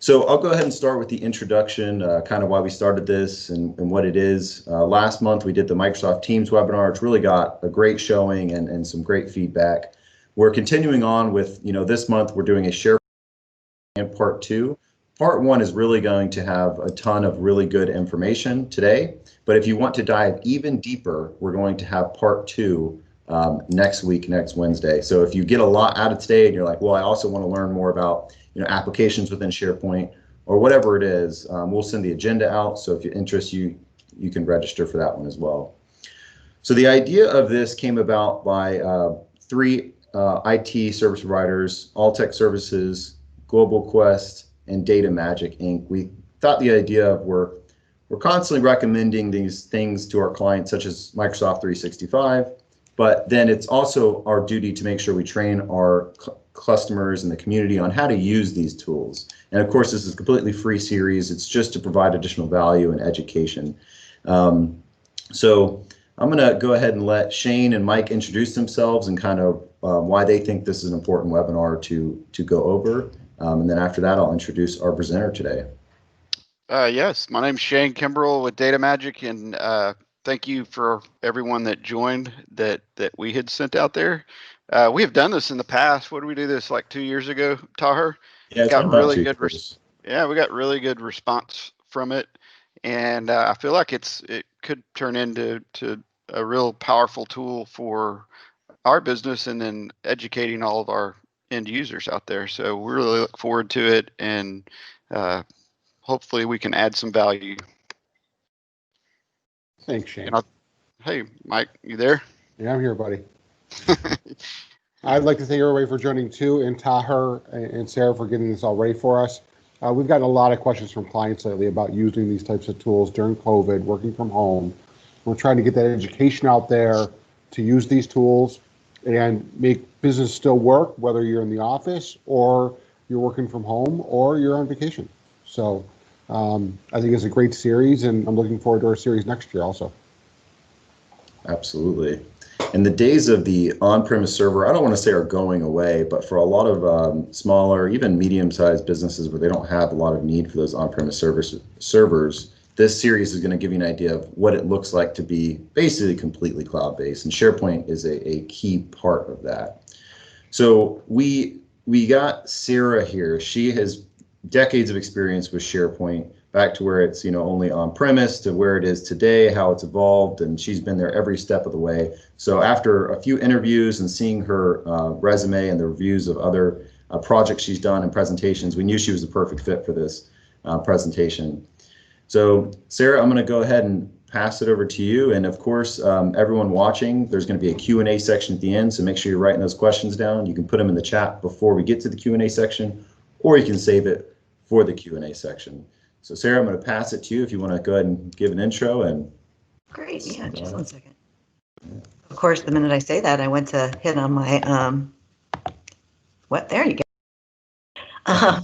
So I'll go ahead and start with the introduction, kind of why we started this and what it is. Last month we did the Microsoft Teams webinar. It's really got a great showing and some great feedback. We're continuing on with, this month we're doing a SharePoint part 2. Part 1 is really going to have a ton of really good information today, but if you want to dive even deeper, we're going to have part 2 next week, next Wednesday. So if you get a lot out of today and you're like, well, I also want to learn more about applications within SharePoint or whatever it is, we'll send the agenda out. So if you're interested, you can register for that one as well. So the idea of this came about by 3 IT service providers, All Tech Services, Global Quest, and Data Magic Inc. We thought the idea of we're constantly recommending these things to our clients, such as Microsoft 365, but then it's also our duty to make sure we train our customers and the community on how to use these tools. And of course, this is a completely free series. It's just to provide additional value and education. So I'm going to go ahead and let Shane and Mike introduce themselves and kind of why they think this is an important webinar to go over. And then after that, I'll introduce our presenter today. Yes, my name's Shane Kimbrell with Data Magic, and thank you for everyone that joined that we had sent out there. We have done this in the past. What did we do this like 2 years ago, Taher? Yeah, it's got really good. Yeah, we got really good response from it, and I feel like it could turn into a real powerful tool for our business and then educating all of our end users out there. So we really look forward to it, and hopefully we can add some value. Thanks, Shane. Hey, Mike, you there? Yeah, I'm here, buddy. I'd like to thank everybody for joining too, and Taher and Sarah for getting this all ready for us. We've gotten a lot of questions from clients lately about using these types of tools during COVID, working from home. We're trying to get that education out there to use these tools and make business still work, whether you're in the office or you're working from home or you're on vacation. So I think it's a great series, and I'm looking forward to our series next year also. Absolutely. And the days of the on-premise server, I don't want to say are going away, but for a lot of smaller, even medium-sized businesses where they don't have a lot of need for those on-premise servers, this series is going to give you an idea of what it looks like to be basically completely cloud-based, and SharePoint is a key part of that. So we got Sarah here. She has decades of experience with SharePoint, back to where it's only on premise to where it is today, how it's evolved, and she's been there every step of the way. So after a few interviews and seeing her resume and the reviews of other projects she's done and presentations, we knew she was the perfect fit for this presentation. So Sarah, I'm going to go ahead and pass it over to you, and of course everyone watching, there's going to be a Q&A section at the end, so make sure you're writing those questions down. You can put them in the chat before we get to the Q&A section, or you can save it for the Q&A section. So Sarah, I'm going to pass it to you if you want to go ahead and give an intro. And great, yeah, just 1 second. Of course, the minute I say that, I went to hit on my there you go.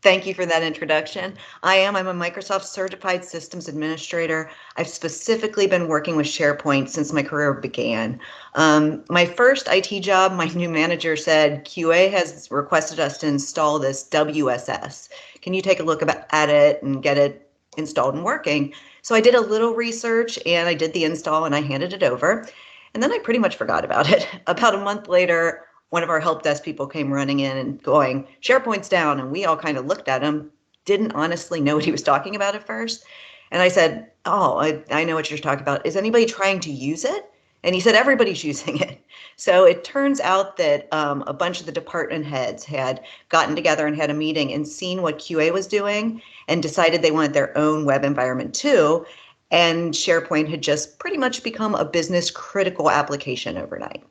Thank you for that introduction. I'm a Microsoft Certified Systems Administrator. I've specifically been working with SharePoint since my career began. My first IT job, my new manager said, QA has requested us to install this WSS. Can you take a look at it and get it installed and working? So I did a little research and I did the install and I handed it over. And then I pretty much forgot about it. About a month later, one of our help desk people came running in and going, SharePoint's down. And we all kind of looked at him, didn't honestly know what he was talking about at first. And I said, oh, I know what you're talking about. Is anybody trying to use it? And he said, everybody's using it. So it turns out that a bunch of the department heads had gotten together and had a meeting and seen what QA was doing and decided they wanted their own web environment too. And SharePoint had just pretty much become a business critical application overnight.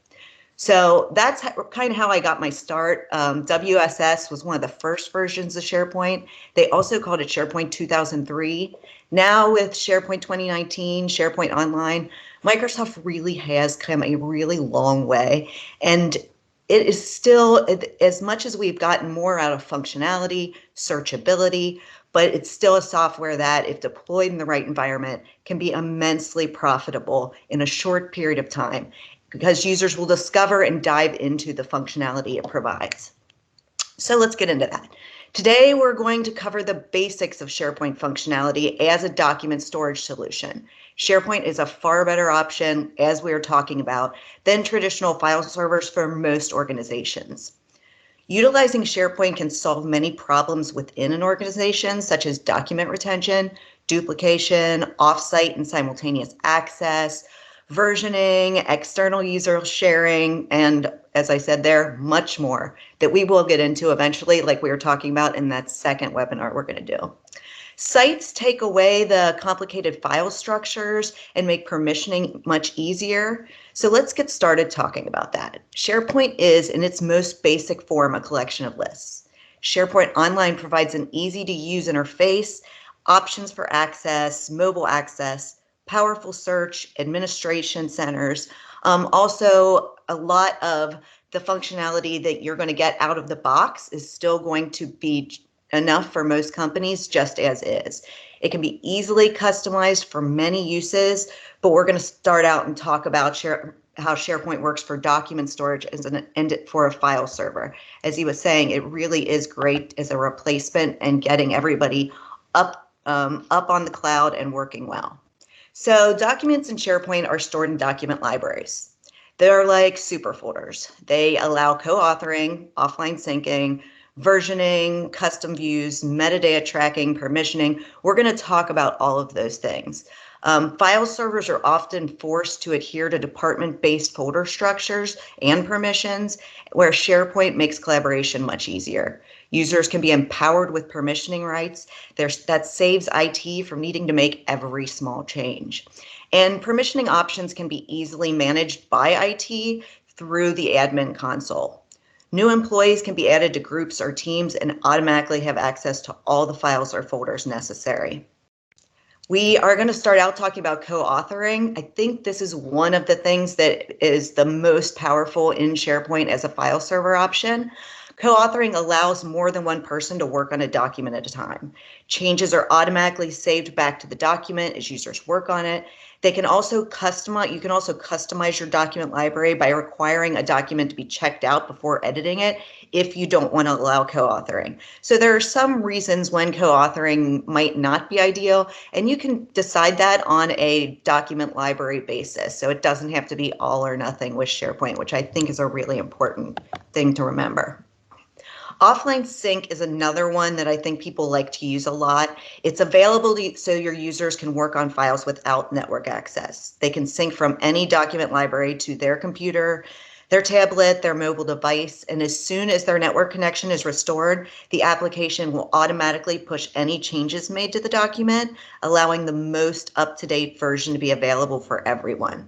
So that's kind of how I got my start. WSS was one of the first versions of SharePoint. They also called it SharePoint 2003. Now with SharePoint 2019, SharePoint Online, Microsoft really has come a really long way. And it is still, as much as we've gotten more out of functionality, searchability, but it's still a software that, if deployed in the right environment, can be immensely profitable in a short period of time, because users will discover and dive into the functionality it provides. So let's get into that. Today, we're going to cover the basics of SharePoint functionality as a document storage solution. SharePoint is a far better option, as we are talking about, than traditional file servers for most organizations. Utilizing SharePoint can solve many problems within an organization, such as document retention, duplication, offsite and simultaneous access, versioning, external user sharing, and as I said there, much more that we will get into eventually, like we were talking about in that second webinar we're going to do. Sites take away the complicated file structures and make permissioning much easier. So let's get started talking about that. SharePoint is, in its most basic form, a collection of lists. SharePoint Online provides an easy-to-use interface, options for access, mobile access, powerful search, administration centers. Also, a lot of the functionality that you're going to get out of the box is still going to be enough for most companies just as is. It can be easily customized for many uses, but we're going to start out and talk about how SharePoint works for document storage and for a file server. As he was saying, it really is great as a replacement and getting everybody up on the cloud and working well. So documents in SharePoint are stored in document libraries. They're like super folders. They allow co-authoring, offline syncing, versioning, custom views, metadata tracking, permissioning. We're going to talk about all of those things. File servers are often forced to adhere to department-based folder structures and permissions, where SharePoint makes collaboration much easier. Users can be empowered with permissioning rights. That saves IT from needing to make every small change. And permissioning options can be easily managed by IT through the admin console. New employees can be added to groups or teams and automatically have access to all the files or folders necessary. We are going to start out talking about co-authoring. I think this is one of the things that is the most powerful in SharePoint as a file server option. Co-authoring allows more than one person to work on a document at a time. Changes are automatically saved back to the document as users work on it. You can also customize your document library by requiring a document to be checked out before editing it if you don't want to allow co-authoring. So there are some reasons when co-authoring might not be ideal, and you can decide that on a document library basis. So it doesn't have to be all or nothing with SharePoint, which I think is a really important thing to remember. Offline sync is another one that I think people like to use a lot. It's available so your users can work on files without network access. They can sync from any document library to their computer, their tablet, their mobile device, and as soon as their network connection is restored, the application will automatically push any changes made to the document, allowing the most up-to-date version to be available for everyone.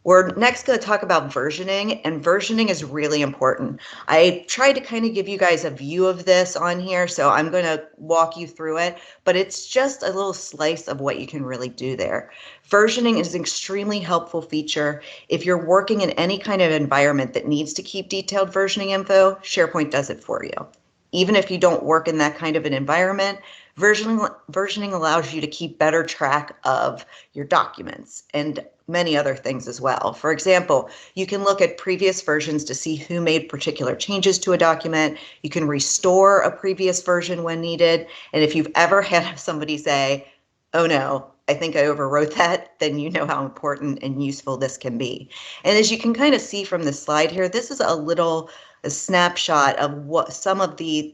We're next going to talk about versioning, and versioning is really important. I tried to kind of give you guys a view of this on here, so I'm going to walk you through it, but it's just a little slice of what you can really do there. Versioning is an extremely helpful feature. If you're working in any kind of environment that needs to keep detailed versioning info, SharePoint does it for you. Even if you don't work in that kind of an environment, versioning allows you to keep better track of your documents and many other things as well. For example, you can look at previous versions to see who made particular changes to a document. You can restore a previous version when needed. And if you've ever had somebody say, oh no, I think I overwrote that, then you know how important and useful this can be. And as you can kind of see from the slide here, this is a snapshot of what some of the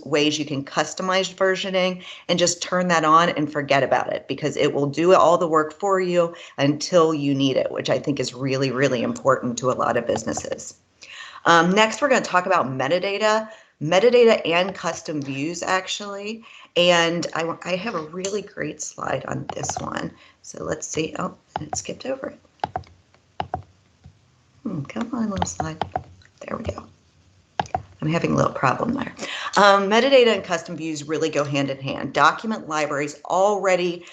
ways you can customize versioning, and just turn that on and forget about it, because it will do all the work for you until you need it, which I think is really, really important to a lot of businesses. Next, we're going to talk about metadata and custom views, actually. And I have a really great slide on this one. So let's see. Oh, it skipped over it. Come on, little slide. There we go. I'm having a little problem there. Metadata and custom views really go hand in hand. Document libraries already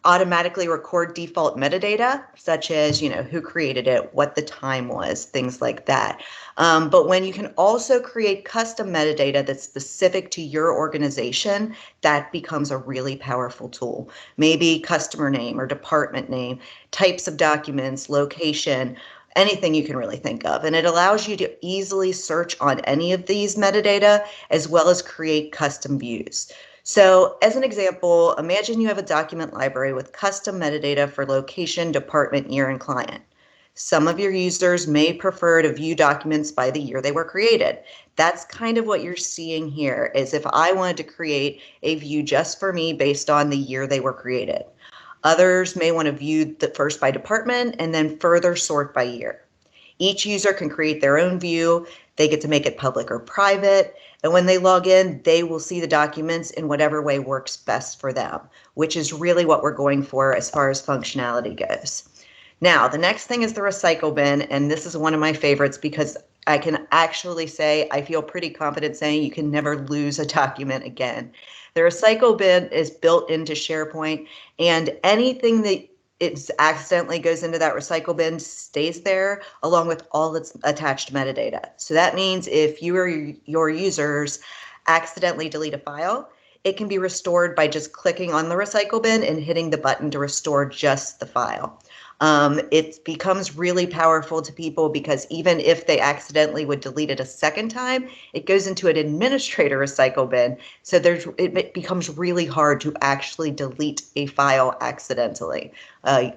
automatically record default metadata, such as, who created it, what the time was, things like that. But when you can also create custom metadata that's specific to your organization, that becomes a really powerful tool. Maybe customer name or department name, types of documents, location, anything you can really think of. And it allows you to easily search on any of these metadata, as well as create custom views. So as an example, imagine you have a document library with custom metadata for location, department, year, and client. Some of your users may prefer to view documents by the year they were created. That's kind of what you're seeing here, is if I wanted to create a view just for me based on the year they were created. Others may want to view the first by department and then further sort by year. Each user can create their own view. They get to make it public or private. And when they log in, they will see the documents in whatever way works best for them, which is really what we're going for as far as functionality goes. Now, the next thing is the recycle bin, and this is one of my favorites because I can actually say, I feel pretty confident saying you can never lose a document again. The recycle bin is built into SharePoint, and anything that it accidentally goes into that recycle bin stays there along with all its attached metadata. So that means if you or your users accidentally delete a file, it can be restored by just clicking on the recycle bin and hitting the button to restore just the file. It becomes really powerful to people because even if they accidentally would delete it a second time, it goes into an administrator recycle bin. So it becomes really hard to actually delete a file accidentally.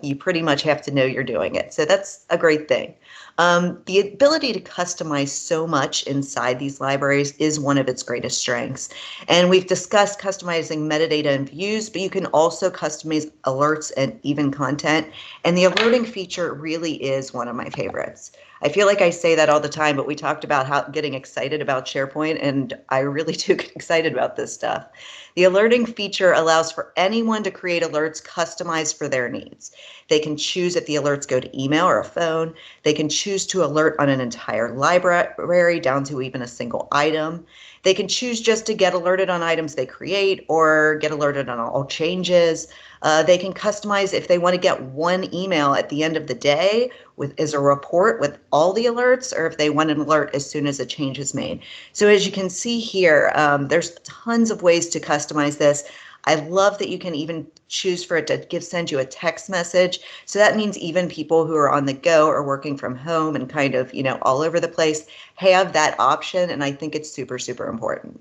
You pretty much have to know you're doing it. So that's a great thing. The ability to customize so much inside these libraries is one of its greatest strengths. And we've discussed customizing metadata and views, but you can also customize alerts and even content. And the alerting feature really is one of my favorites. I feel like I say that all the time, but we talked about how getting excited about SharePoint, and I really do get excited about this stuff. The alerting feature allows for anyone to create alerts customized for their needs. They can choose if the alerts go to email or a phone. They can choose to alert on an entire library down to even a single item. They can choose just to get alerted on items they create or get alerted on all changes. They can customize if they want to get one email at the end of the day as a report with all the alerts, or if they want an alert as soon as a change is made. So as you can see here, there's tons of ways to customize this. I love that you can even choose for it to send you a text message. So that means even people who are on the go or working from home and kind of, all over the place have that option. And I think it's super, super important.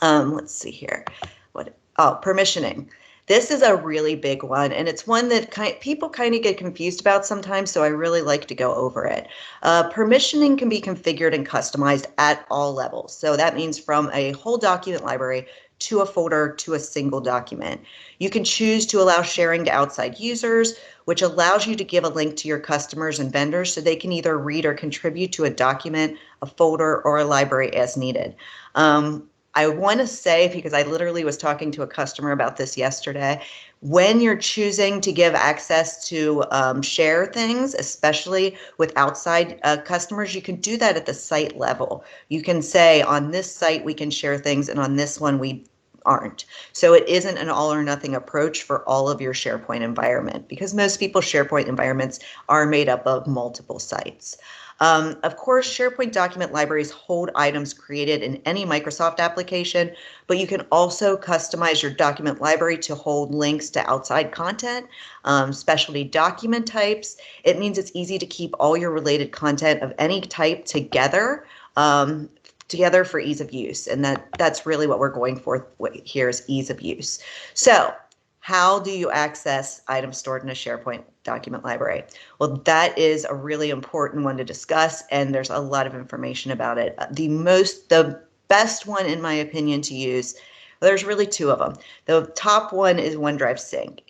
Let's see here. Permissioning. This is a really big one, and it's one that people kind of get confused about sometimes, so I really like to go over it. Permissioning can be configured and customized at all levels. So that means from a whole document library to a folder to a single document. You can choose to allow sharing to outside users, which allows you to give a link to your customers and vendors so they can either read or contribute to a document, a folder, or a library as needed. I want to say, because I literally was talking to a customer about this yesterday, when you're choosing to give access to share things, especially with outside customers, you can do that at the site level. You can say on this site we can share things and on this one we aren't. So it isn't an all or nothing approach for all of your SharePoint environment, because most people's SharePoint environments are made up of multiple sites. Of course, SharePoint document libraries hold items created in any Microsoft application, but you can also customize your document library to hold links to outside content, specialty document types. It means it's easy to keep all your related content of any type together for ease of use. And that's really what we're going for here is ease of use. So how do you access items stored in a SharePoint document library? Well, that is a really important one to discuss, and there's a lot of information about it. The best one, in my opinion, to use, there's really two of them. The top one is OneDrive Sync.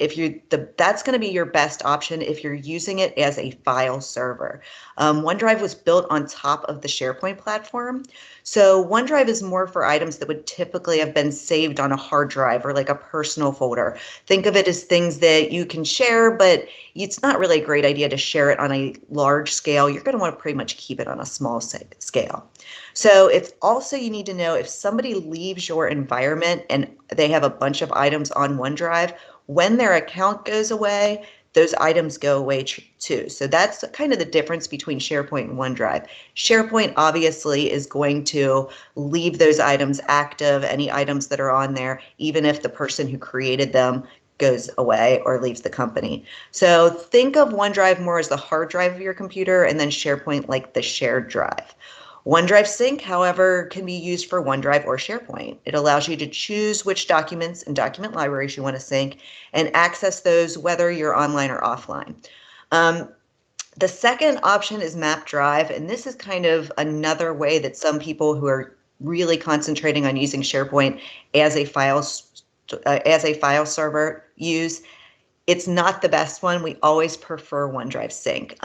That's going to be your best option if you're using it as a file server. OneDrive was built on top of the SharePoint platform. So OneDrive is more for items that would typically have been saved on a hard drive or like a personal folder. Think of it as things that you can share, but it's not really a great idea to share it on a large scale. You're going to want to pretty much keep it on a small scale. So you need to know if somebody leaves your environment and they have a bunch of items on OneDrive, when their account goes away, those items go away too. So that's kind of the difference between SharePoint and OneDrive. SharePoint obviously is going to leave those items active, any items that are on there, even if the person who created them goes away or leaves the company. So think of OneDrive more as the hard drive of your computer, and then SharePoint like the shared drive. OneDrive Sync, however, can be used for OneDrive or SharePoint. It allows you to choose which documents and document libraries you want to sync and access those whether you're online or offline. The second option is Map Drive, and this is kind of another way that some people who are really concentrating on using SharePoint as a file server use. It's not the best one. We always prefer OneDrive Sync.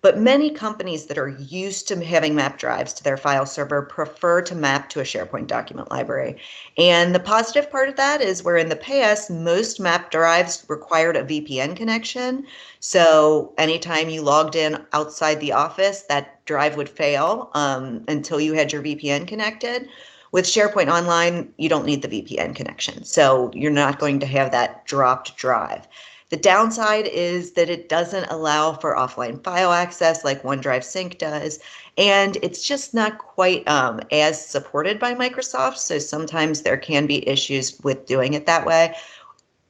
But many companies that are used to having map drives to their file server prefer to map to a SharePoint document library. And the positive part of that is where in the past, most map drives required a VPN connection. So anytime you logged in outside the office, that drive would fail until you had your VPN connected. With SharePoint Online, you don't need the VPN connection. So you're not going to have that dropped drive. The downside is that it doesn't allow for offline file access like OneDrive Sync does, and it's just not quite as supported by Microsoft, so sometimes there can be issues with doing it that way.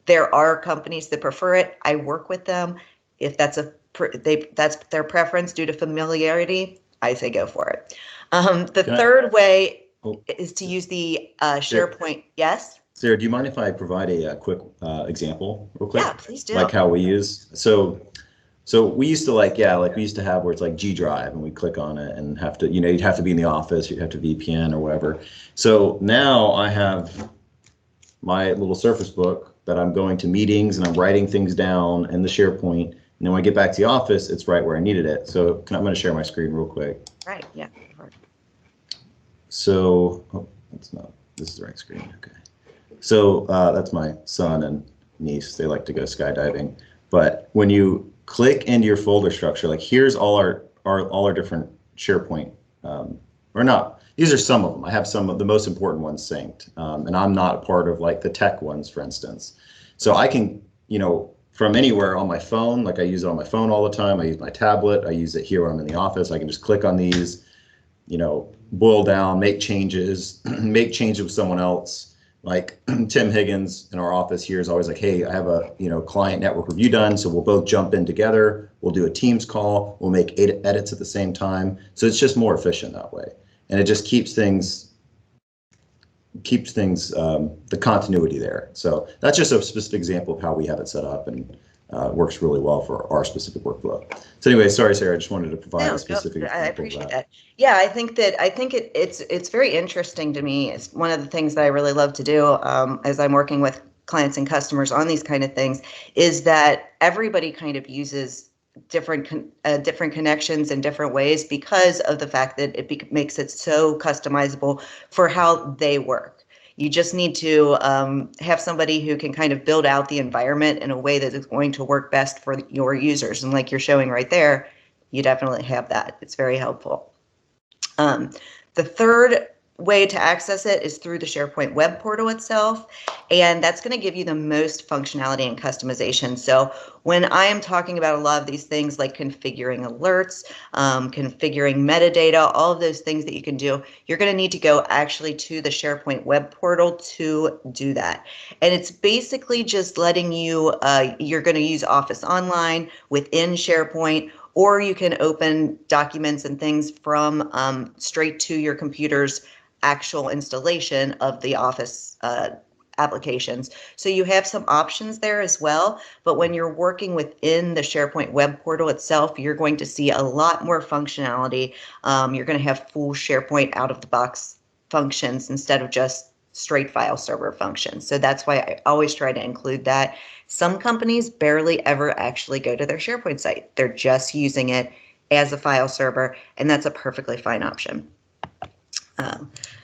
There are companies that prefer it. I work with them. If that's that's their preference due to familiarity, I say go for it. The third way is to use the SharePoint. Yes? Sarah, do you mind if I provide a quick example real quick? Yeah, please do. Like how we use, so we used to we used to have where it's like G Drive and we click on it and have to, you'd have to be in the office, you'd have to VPN or whatever. So now I have my little Surface Book that I'm going to meetings and I'm writing things down in the SharePoint. And then when I get back to the office, it's right where I needed it. So I'm going to share my screen real quick. Right, yeah. So, this is the right screen, okay. So that's my son and niece. They like to go skydiving. But when you click into your folder structure, like here's all our different SharePoint, or not. These are some of them. I have some of the most important ones synced, and I'm not a part of like the tech ones, for instance. So I can, from anywhere on my phone, like I use it on my phone all the time. I use my tablet. I use it here when I'm in the office. I can just click on these, boil down, make changes, make changes with someone else. Like Tim Higgins in our office here is always like, hey, I have a client network review done, so we'll both jump in together. We'll do a Teams call. We'll make 8 edits at the same time. So it's just more efficient that way, and it just keeps things the continuity there. So that's just a specific example of how we have it set up, and works really well for our specific workflow. So anyway, sorry, Sarah, I just wanted to provide a specific example. I appreciate that. Yeah, I think it's very interesting to me. It's one of the things that I really love to do as I'm working with clients and customers on these kind of things, is that everybody kind of uses different connections in different ways because of the fact that it makes it so customizable for how they work. You just need to have somebody who can kind of build out the environment in a way that is going to work best for your users. And like you're showing right there, you definitely have that. It's very helpful. The third way to access it is through the SharePoint web portal itself, and that's going to give you the most functionality and customization. So when I am talking about a lot of these things like configuring alerts, configuring metadata, all of those things that you can do, you're going to need to go actually to the SharePoint web portal to do that. And it's basically just letting you, you're going to use Office Online within SharePoint, or you can open documents and things from straight to your computer's actual installation of the Office applications. So you have some options there as well, but when you're working within the SharePoint web portal itself, you're going to see a lot more functionality. You're going to have full SharePoint out of the box functions instead of just straight file server functions. So that's why I always try to include that. Some companies barely ever actually go to their SharePoint site. They're just using it as a file server, and that's a perfectly fine option.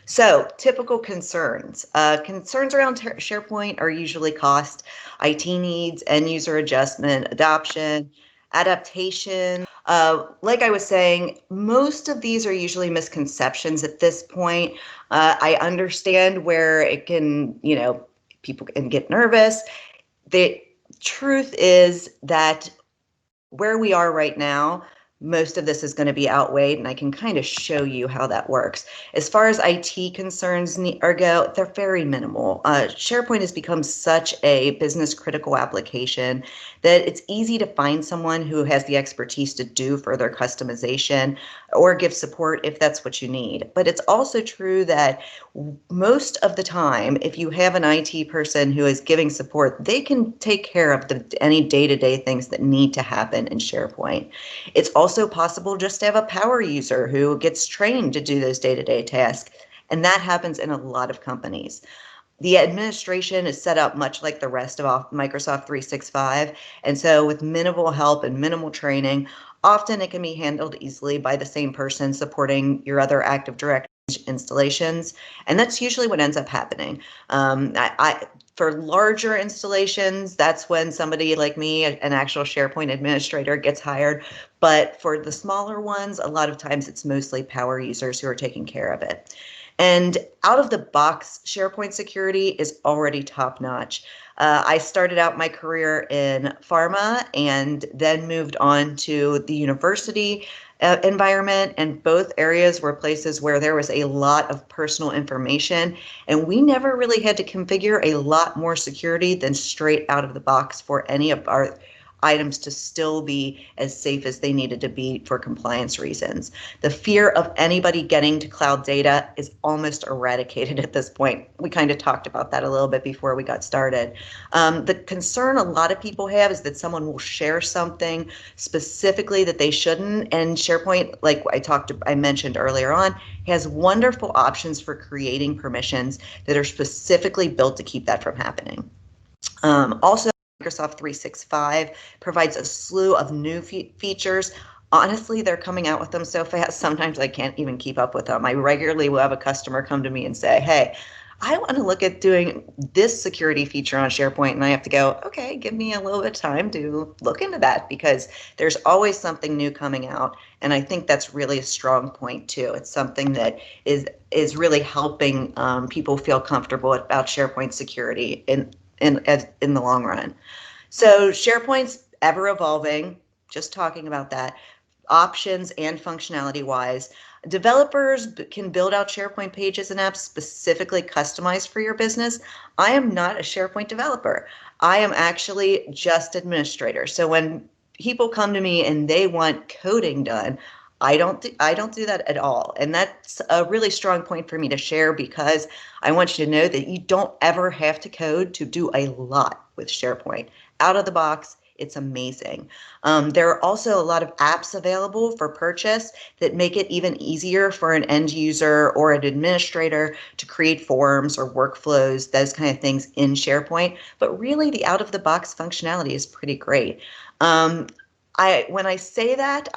So typical concerns. Concerns around SharePoint are usually cost, IT needs, end user adjustment, adoption, adaptation. Like I was saying, most of these are usually misconceptions at this point. I understand where it can, people can get nervous. The truth is that where we are right now, most of this is going to be outweighed, and I can kind of show you how that works. As far as IT concerns go, they're very minimal. SharePoint has become such a business critical application that it's easy to find someone who has the expertise to do further customization or give support if that's what you need. But it's also true that most of the time, if you have an IT person who is giving support, they can take care of any day-to-day things that need to happen in SharePoint. It's also possible just to have a power user who gets trained to do those day-to-day tasks, and that happens in a lot of companies. The administration is set up much like the rest of Microsoft 365, and so with minimal help and minimal training, often it can be handled easily by the same person supporting your other Active Directory installations, and that's usually what ends up happening. For larger installations, that's when somebody like me, an actual SharePoint administrator, gets hired. But for the smaller ones, a lot of times it's mostly power users who are taking care of it. And out of the box, SharePoint security is already top notch. I started out my career in pharma and then moved on to the university environment, and both areas were places where there was a lot of personal information, and we never really had to configure a lot more security than straight out of the box for any of our items to still be as safe as they needed to be for compliance reasons. The fear of anybody getting to cloud data is almost eradicated at this point. We kind of talked about that a little bit before we got started. The concern a lot of people have is that someone will share something specifically that they shouldn't, and SharePoint, like I mentioned earlier on, has wonderful options for creating permissions that are specifically built to keep that from happening. Also, Microsoft 365 provides a slew of new features. Honestly, they're coming out with them so fast, sometimes I can't even keep up with them. I regularly will have a customer come to me and say, hey, I want to look at doing this security feature on SharePoint, and I have to go, okay, give me a little bit of time to look into that, because there's always something new coming out, and I think that's really a strong point too. It's something that is really helping people feel comfortable about SharePoint security in the long run. So SharePoint's ever evolving, just talking about that, options and functionality wise. Developers can build out SharePoint pages and apps specifically customized for your business. I am not a SharePoint developer. I am actually just administrator. So when people come to me and they want coding done, I don't do that at all. And that's a really strong point for me to share, because I want you to know that you don't ever have to code to do a lot with SharePoint. Out of the box, it's amazing. There are also a lot of apps available for purchase that make it even easier for an end user or an administrator to create forms or workflows, those kind of things in SharePoint. But really, the out-of-the-box functionality is pretty great. When I say that,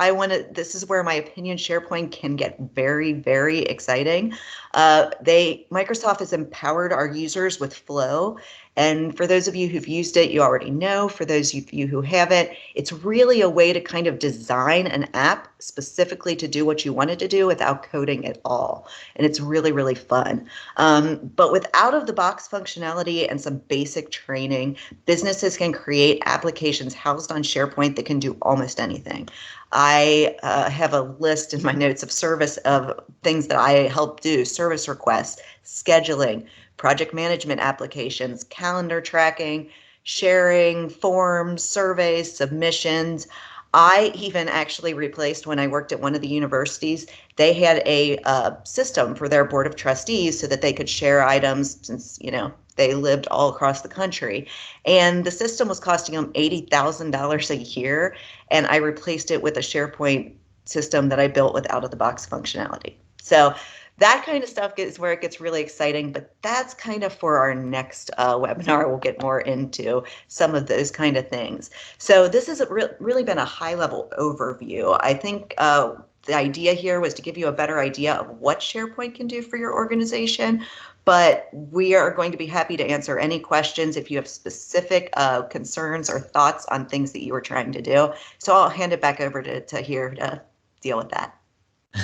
this is where my opinion SharePoint can get very, very exciting. Microsoft has empowered our users with Flow. And for those of you who've used it, you already know. For those of you who haven't, it's really a way to kind of design an app specifically to do what you want it to do without coding at all. And it's really, really fun. But with out-of-the-box functionality and some basic training, businesses can create applications housed on SharePoint that can do almost anything. I have a list in my notes of things that I help do: service requests, scheduling, project management applications, calendar tracking, sharing, forms, surveys, submissions. I even actually replaced, when I worked at one of the universities, they had a system for their board of trustees so that they could share items, since they lived all across the country. And the system was costing them $80,000 a year, and I replaced it with a SharePoint system that I built with out-of-the-box functionality. So that kind of stuff is where it gets really exciting, but that's kind of for our next webinar. We'll get more into some of those kind of things. So this has really been a high-level overview. I think the idea here was to give you a better idea of what SharePoint can do for your organization, but we are going to be happy to answer any questions if you have specific concerns or thoughts on things that you were trying to do. So I'll hand it back over to Tahir to deal with that.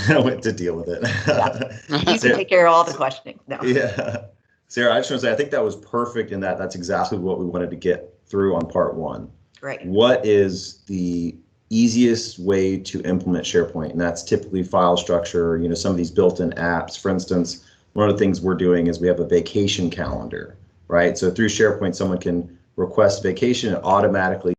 To deal with it. Yeah. You can take care of all the questioning. No. Yeah. Sarah, I just want to say, I think that was perfect in that's exactly what we wanted to get through on part one. Great. What is the easiest way to implement SharePoint, and that's typically file structure, some of these built-in apps. For instance, one of the things we're doing is we have a vacation calendar, right? So through SharePoint, someone can request vacation and automatically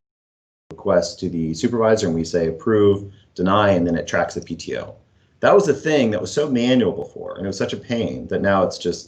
request to the supervisor, and we say approve, deny, and then it tracks the PTO. That was a thing that was so manual before, and it was such a pain that now it's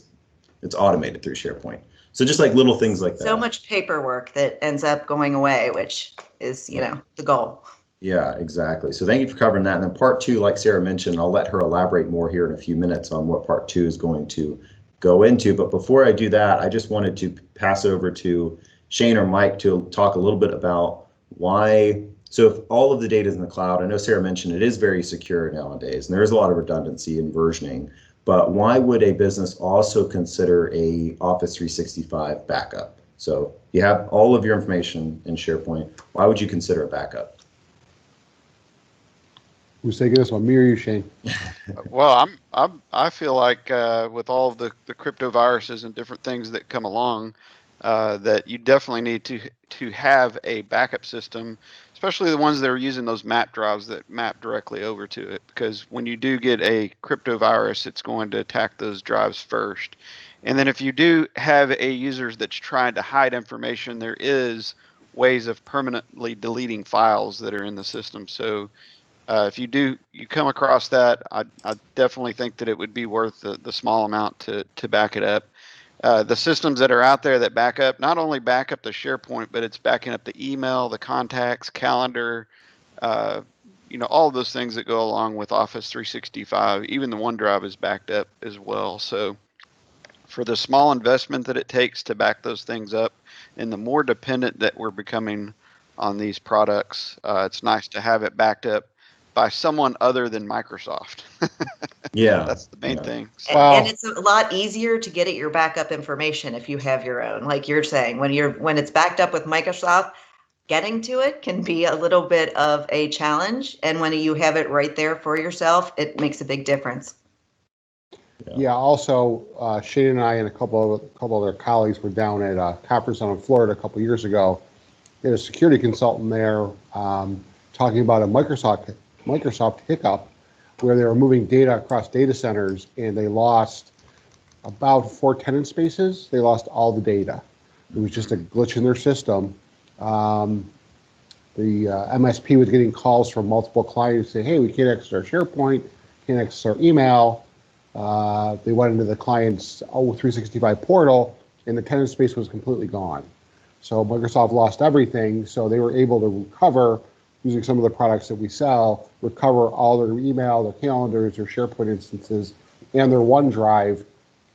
automated through SharePoint. So just like little things like that. So much paperwork that ends up going away, which is, the goal. Yeah, exactly. So thank you for covering that. And then part two, like Sarah mentioned, I'll let her elaborate more here in a few minutes on what part two is going to go into. But before I do that, I just wanted to pass over to Shane or Mike to talk a little bit about why. So if all of the data is in the cloud, I know Sarah mentioned it is very secure nowadays, and there is a lot of redundancy in versioning. But why would a business also consider a Office 365 backup? So you have all of your information in SharePoint. Why would you consider a backup? Who's taking this one, me or you, Shane? Well, I feel like with all of the crypto viruses and different things that come along, that you definitely need to have a backup system, especially the ones that are using those map drives that map directly over to it. Because when you do get a crypto virus, it's going to attack those drives first. And then if you do have a user that's trying to hide information, there is ways of permanently deleting files that are in the system. So if you come across that, I definitely think that it would be worth the small amount to back it up. The systems that are out there that back up, not only back up the SharePoint, but it's backing up the email, the contacts, calendar, all of those things that go along with Office 365. Even the OneDrive is backed up as well. So for the small investment that it takes to back those things up, and the more dependent that we're becoming on these products, it's nice to have it backed up by someone other than Microsoft. Yeah, that's the main thing. So, And it's a lot easier to get at your backup information if you have your own. Like you're saying, when it's backed up with Microsoft, getting to it can be a little bit of a challenge. And when you have it right there for yourself, it makes a big difference. Yeah. Also, Shane and I and a couple of other colleagues were down at a conference down in Florida a couple of years ago. We had a security consultant there talking about a Microsoft hiccup where they were moving data across data centers, and they lost about 4 tenant spaces. They lost all the data. It was just a glitch in their system. The MSP was getting calls from multiple clients saying, hey, we can't access our SharePoint, can't access our email. They went into the client's 365 portal, and the tenant space was completely gone. So Microsoft lost everything, so they were able to recover using some of the products that we sell, recover all their email, their calendars, their SharePoint instances, and their OneDrive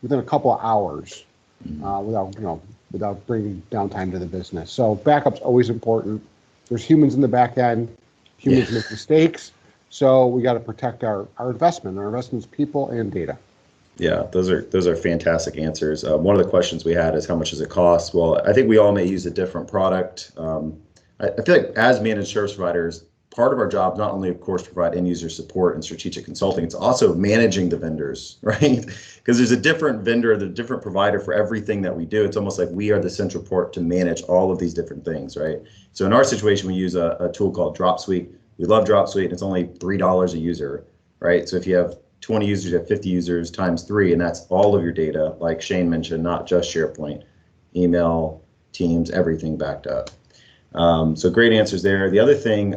within a couple of hours without bringing downtime to the business. So backup's always important. There's humans in the back end. Humans make mistakes. So we got to protect our investment. Our investment's people and data. Yeah, those are fantastic answers. One of the questions we had is how much does it cost? Well, I think we all may use a different product. I feel like as managed service providers, part of our job, not only of course to provide end user support and strategic consulting, it's also managing the vendors, right? Because there's a different vendor, the different provider for everything that we do. It's almost like we are the central port to manage all of these different things, right? So in our situation, we use a tool called Dropsuite. We love Dropsuite, and it's only $3 a user, right? So if you have 20 users, you have 50 users times 3, and that's all of your data, like Shane mentioned, not just SharePoint, email, Teams, everything backed up. So great answers there. The other thing,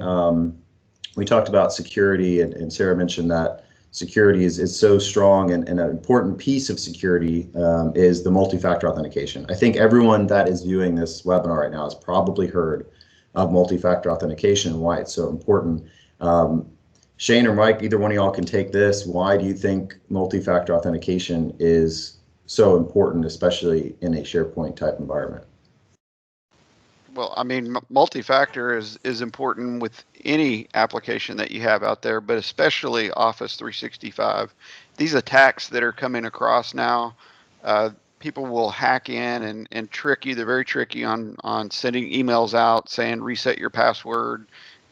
we talked about security, and Sarah mentioned that security is so strong, and an important piece of security is the multi-factor authentication. I think everyone that is viewing this webinar right now has probably heard of multi-factor authentication and why it's so important. Shane or Mike, either one of y'all can take this. Why do you think multi-factor authentication is so important, especially in a SharePoint type environment? Well, I mean, multi-factor is important with any application that you have out there, but especially Office 365. These attacks that are coming across now, people will hack in and trick you. They're very tricky on sending emails out saying reset your password,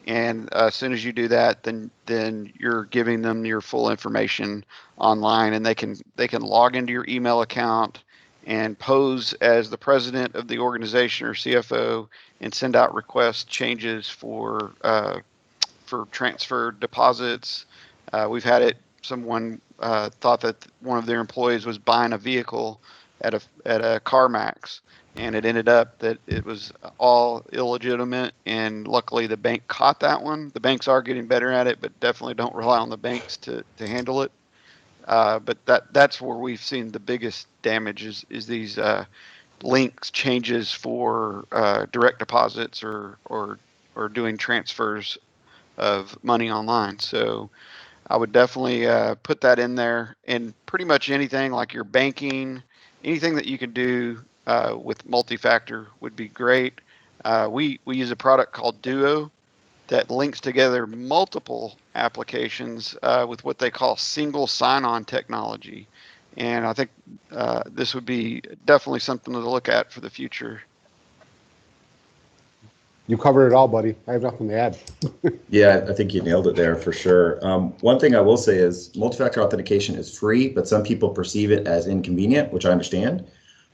and as soon as you do that, then you're giving them your full information online, and they can log into your email account and pose as the president of the organization or CFO and send out request changes for for transfer deposits. We've had it. Someone thought that one of their employees was buying a vehicle at a CarMax, and it ended up that it was all illegitimate. And luckily, the bank caught that one. The banks are getting better at it, but definitely don't rely on the banks to handle it. But that's where we've seen the biggest damage is these links changes for direct deposits or doing transfers of money online. So I would definitely put that in there, and pretty much anything like your banking, anything that you can do with multi-factor would be great. We use a product called Duo that links together multiple applications with what they call single sign-on technology. And I think this would be definitely something to look at for the future. You covered it all, buddy. I have nothing to add. Yeah, I think you nailed it there for sure. One thing I will say is multi-factor authentication is free, but some people perceive it as inconvenient, which I understand.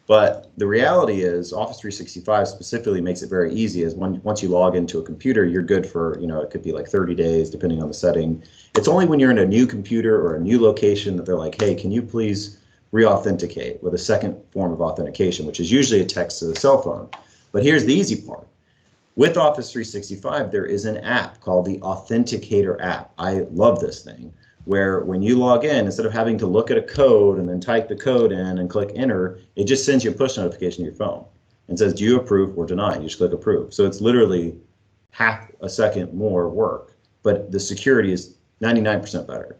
But the reality is Office 365 specifically makes it very easy. As once you log into a computer, you're good for, it could be like 30 days, depending on the setting. It's only when you're in a new computer or a new location that they're like, hey, can you please re-authenticate with a second form of authentication, which is usually a text to the cell phone. But here's the easy part. With Office 365, there is an app called the Authenticator app. I love this thing, where when you log in, instead of having to look at a code and then type the code in and click enter, it just sends you a push notification to your phone and says, do you approve or deny? You just click approve. So it's literally half a second more work, but the security is 99% better.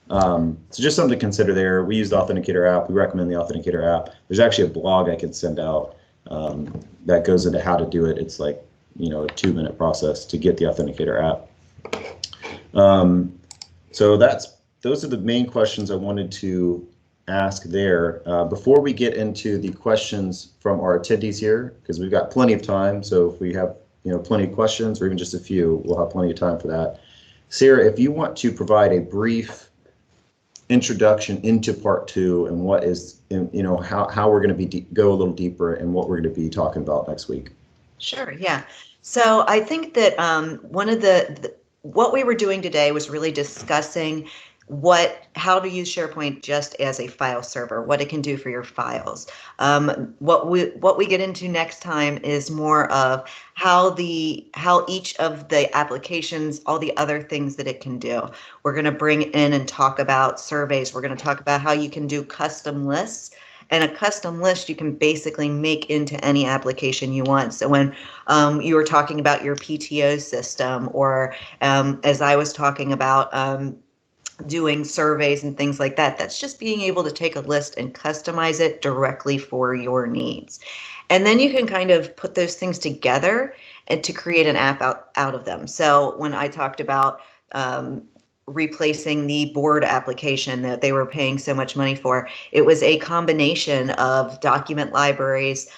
So just something to consider there. We use the Authenticator app. We recommend the Authenticator app. There's actually a blog I can send out that goes into how to do it. It's like, a 2-minute process to get the Authenticator app. So those are the main questions I wanted to ask there. Before we get into the questions from our attendees here, because we've got plenty of time, so if we have plenty of questions or even just a few, we'll have plenty of time for that. Sarah, if you want to provide a brief introduction into part 2 and what is, how we're going to go a little deeper and what we're going to be talking about next week. Sure, yeah. So I think that one of what we were doing today was really discussing how to use SharePoint just as a file server, what it can do for your files. What we get into next time is more of how each of the applications, all the other things that it can do. We're going to bring in and talk about surveys. We're going to talk about how you can do custom lists. And a custom list you can basically make into any application you want. So when you were talking about your PTO system, or as I was talking about doing surveys and things like that, that's just being able to take a list and customize it directly for your needs. And then you can kind of put those things together and to create an app out of them. So when I talked about replacing the board application that they were paying so much money for, it was a combination of document libraries,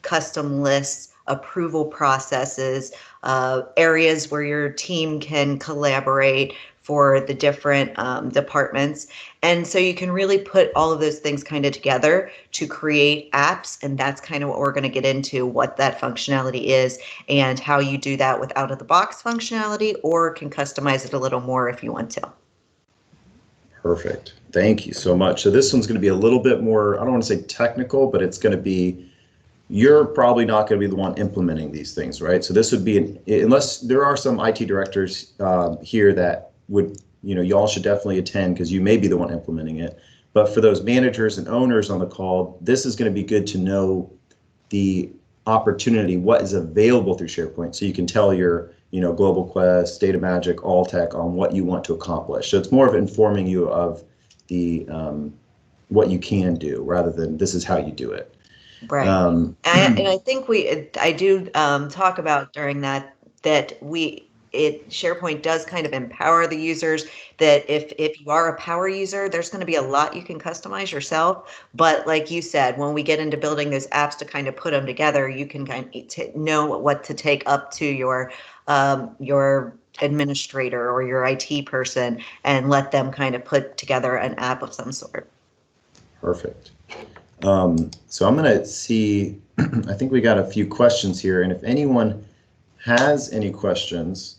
custom lists, approval processes, areas where your team can collaborate for the different departments. And so you can really put all of those things kind of together to create apps. And that's kind of what we're going to get into, what that functionality is and how you do that with out-of-the-box functionality, or can customize it a little more if you want to. Perfect. Thank you so much. So this one's going to be a little bit more, I don't want to say technical, but it's going to be, you're probably not going to be the one implementing these things, right? So this would be, unless there are some IT directors here that would, y'all should definitely attend because you may be the one implementing it. But for those managers and owners on the call, this is going to be good to know the opportunity, what is available through SharePoint, so you can tell your, Global Quest, Data Magic, All-Tech on what you want to accomplish. So it's more of informing you of the what you can do rather than this is how you do it. Right. And I think I do talk about during that SharePoint does kind of empower the users, that if you are a power user, there's going to be a lot you can customize yourself. But like you said, when we get into building those apps to kind of put them together, you can kind of know what to take up to your administrator or your IT person and let them kind of put together an app of some sort. Perfect. So I'm going to see, I think we got a few questions here. And if anyone has any questions,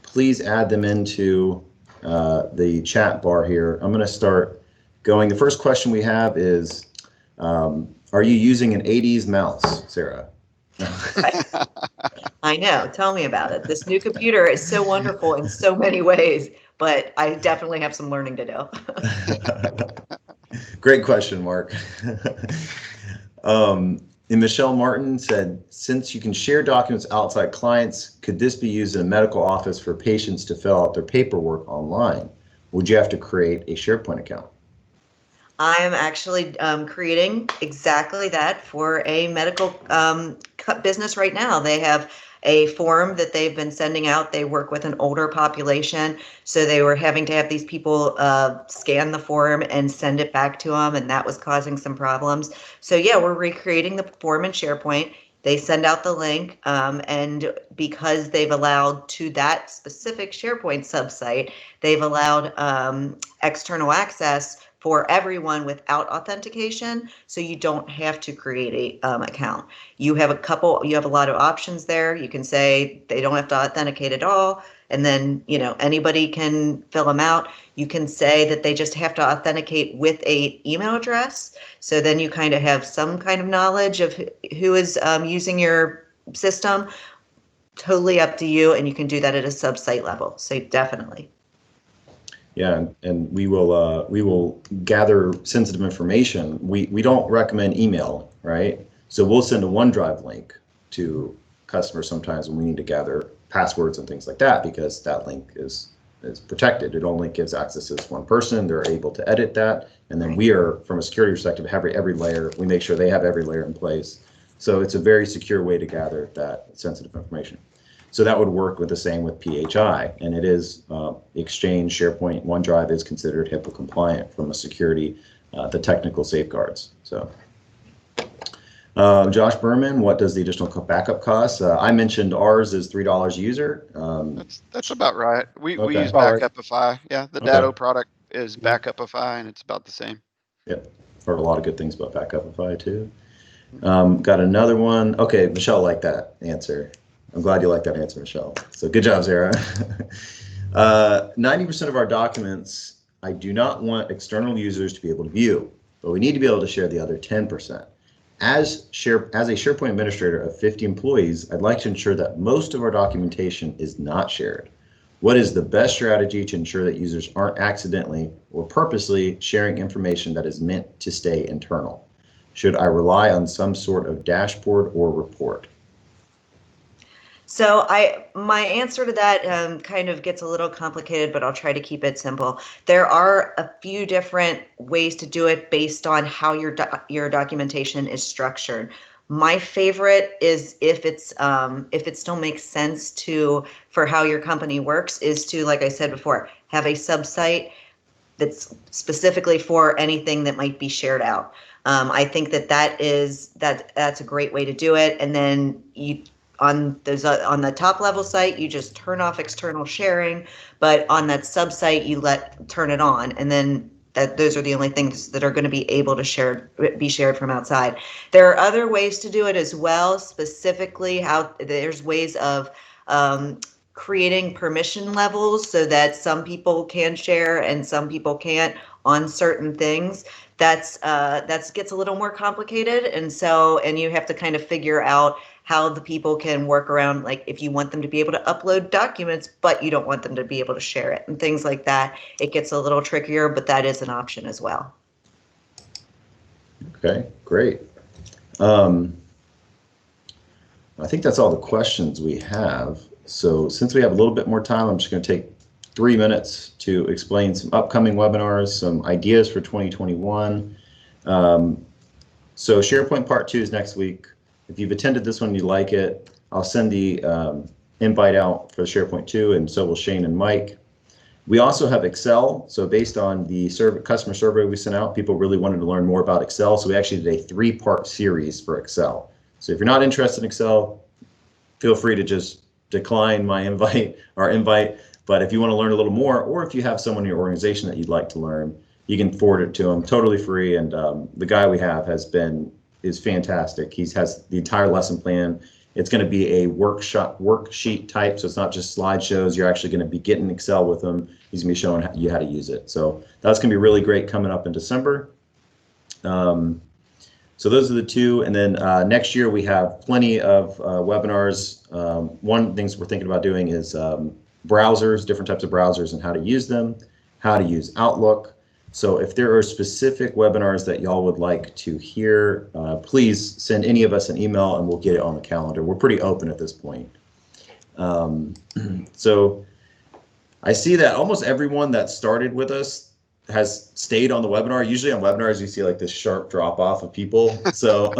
please add them into the chat bar here. I'm going to start going. The first question we have is, are you using an 80s mouse, Sarah? I know. Tell me about it. This new computer is so wonderful in so many ways, but I definitely have some learning to do. Great question, Mark. And Michelle Martin said, since you can share documents outside clients, could this be used in a medical office for patients to fill out their paperwork online? Would you have to create a SharePoint account? I am actually creating exactly that for a medical business right now. They have a form that they've been sending out. They work with an older population, so they were having to have these people scan the form and send it back to them, and that was causing some problems. So yeah, we're recreating the form in SharePoint. They send out the link, and because they've allowed to that specific SharePoint subsite, they've allowed external access for everyone without authentication, so you don't have to create a account. You have a lot of options there. You can say they don't have to authenticate at all, and then anybody can fill them out. You can say that they just have to authenticate with a email address, so then you kind of have some kind of knowledge of who is using your system. Totally up to you, and you can do that at a sub-site level, so definitely. Yeah, and we will gather sensitive information. We don't recommend email, right? So we'll send a OneDrive link to customers sometimes when we need to gather passwords and things like that, because that link is protected. It only gives access to this one person. They're able to edit that, and then we are, from a security perspective, have every layer. We make sure they have every layer in place. So it's a very secure way to gather that sensitive information. So that would work with the same with PHI, and it is Exchange, SharePoint, OneDrive is considered HIPAA compliant from a security, the technical safeguards. So, Josh Berman, what does the additional backup cost? I mentioned ours is $3 a user. That's about right. We Okay. use All right. Backupify. Yeah, the Okay. Datto product is Backupify, and it's about the same. Yep, heard a lot of good things about Backupify too. Got another one. Okay, Michelle liked that answer. I'm glad you like that answer, Michelle. So good job, Sarah. 90% of our documents, I do not want external users to be able to view, but we need to be able to share the other 10%. As a SharePoint administrator of 50 employees, I'd like to ensure that most of our documentation is not shared. What is the best strategy to ensure that users aren't accidentally or purposely sharing information that is meant to stay internal? Should I rely on some sort of dashboard or report? So my answer to that kind of gets a little complicated, but I'll try to keep it simple. There are a few different ways to do it based on how your documentation is structured. My favorite is if it still makes sense for how your company works, is to, like I said before, have a sub-site that's specifically for anything that might be shared out. I think that's a great way to do it, and then on the top level site, you just turn off external sharing, but on that sub site, you turn it on, and then those are the only things that are going to be able to be shared from outside. There are other ways to do it as well. Specifically, there's ways of creating permission levels so that some people can share and some people can't on certain things. That gets a little more complicated, and you have to kind of figure out how the people can work around, like if you want them to be able to upload documents, but you don't want them to be able to share it and things like that. It gets a little trickier, but that is an option as well. Okay, great. I think that's all the questions we have. So since we have a little bit more time, I'm just going to take 3 minutes to explain some upcoming webinars, some ideas for 2021. So SharePoint Part 2 is next week. If you've attended this one and you like it, I'll send the invite out for SharePoint 2, and so will Shane and Mike. We also have Excel. So based on the customer survey we sent out, people really wanted to learn more about Excel. So we actually did a 3-part series for Excel. So if you're not interested in Excel, feel free to just decline my invite. But if you want to learn a little more, or if you have someone in your organization that you'd like to learn, you can forward it to them totally free. And the guy we have is fantastic. He has the entire lesson plan. It's going to be a worksheet type, so it's not just slideshows. You're actually going to be getting Excel with them. He's going to be showing you how to use it. So that's going to be really great coming up in December. So those are the two. And then next year we have plenty of webinars. One of the things we're thinking about doing is browsers, different types of browsers and how to use them, how to use Outlook. So if there are specific webinars that y'all would like to hear, please send any of us an email and we'll get it on the calendar. We're pretty open at this point. So I see that almost everyone that started with us has stayed on the webinar. Usually on webinars, you see like this sharp drop off of people. So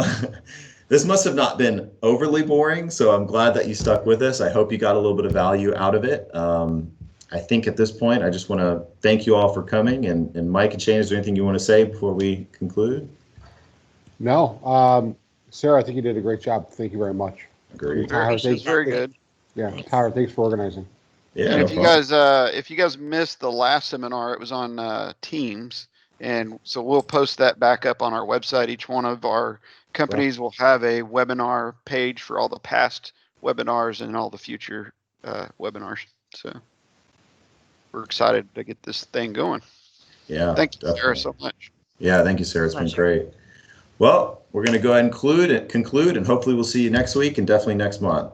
this must have not been overly boring. So I'm glad that you stuck with us. I hope you got a little bit of value out of it. I think at this point, I just want to thank you all for coming. And Mike and Shane, is there anything you want to say before we conclude? No. Sarah, I think you did a great job. Thank you very much. Agreed. Tyler, This is very good. Yeah, Thanks. Tyler, thanks for organizing. Yeah. And No if you guys missed the last seminar, it was on Teams, and so we'll post that back up on our website. Each one of our companies will have a webinar page for all the past webinars and all the future webinars. So we're excited to get this thing going. Yeah. Thank you, Sarah, definitely. so much. Yeah, thank you, Sarah. It's been Pleasure. great. Well, we're going to go ahead and conclude, and hopefully we'll see you next week and definitely next month.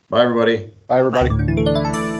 Bye, everybody. Bye, everybody.